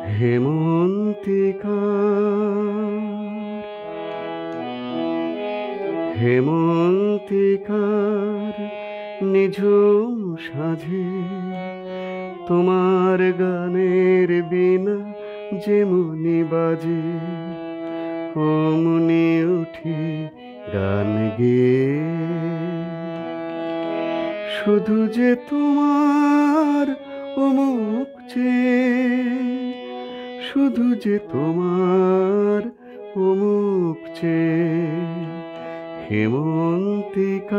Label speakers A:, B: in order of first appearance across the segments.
A: হেমন্তিকার নিঝুম সাঁঝে তোমার গানের বিনা যেমনি বাজে অমনি উঠি গান গেয়ে। শুধু যে তোমার মুখ চেয়ে, শুধু যে তোমার মুখ চেয়ে হেমন্তিকার।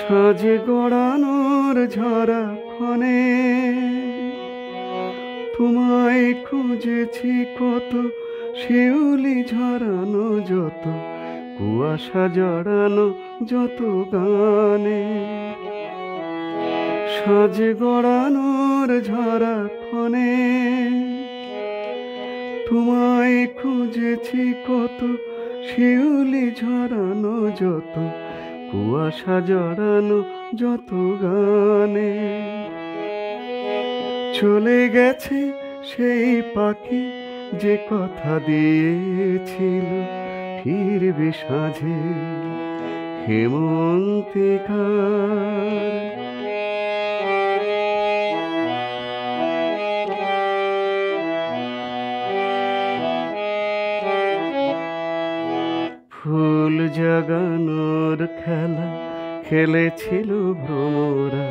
A: সাজে গড়ানোর ঝরা ক্ষণে তোমায় খুঁজেছি কত, শিউলি ঝরানো যত, কুয়াশা জড়ানো যত গানে। সাজে গড়ানোর ঝরা ক্ষণে তোমায় খুঁজেছি কত, শিউলি ঝরানো যত, কুয়াশা জড়ানো যত গানে। চলে গেছে সেই পাখি যে কথা দিয়েছিল ফিরবে সাঁঝে হেমন্তিকার। ফুল জাগানোর খেলা খেলেছিল ভ্রমরা,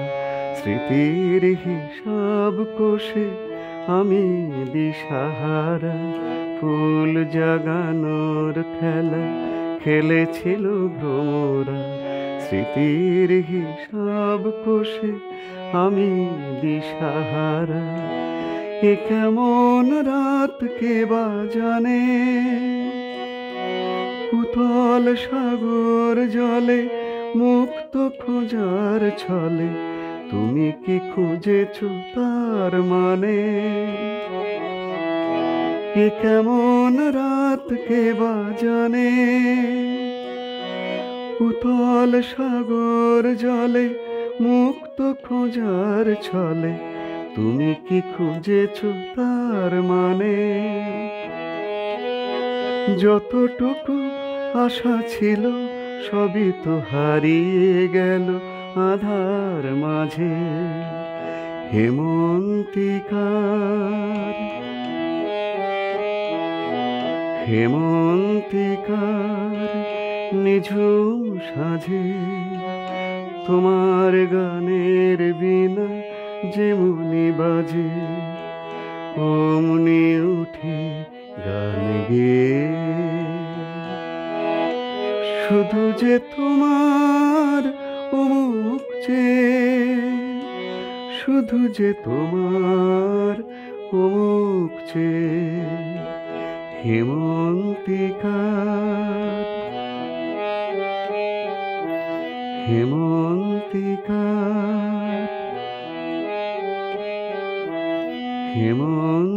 A: স্মৃতির হিসাব কষে আমি দিশাহারা। ফুল জাগানোর খেলা খেলেছিল ভ্রমরা, স্মৃতির হিসাব কষে আমি দিশাহারা। এ কেমন রাত কে বা জানে, উতল সাগর জলে মুক্ত খোঁজার ছলে তুমি কি খুঁজেছ তার মানে। এ কেমন রাত কে বা জানে, উতল সাগর জলে মুক্ত খোঁজার ছলে তুমি কি খুঁজেছ তার মানে। যতটুকু আশা ছিল সবই তো হারিয়ে গেল আধার মাঝে হেমন্তিকার। হেমন্তিকার নিঝুম সাঁঝে তোমার গানের বিনা যেমনি বাজে অমনি উঠে গান গেয়ে। শুধু যে তোমার মুখ চেয়ে, শুধু যে তোমার মুখ চেয়ে হেমন্তিকার। হেমন্তিকার। হেমন্ত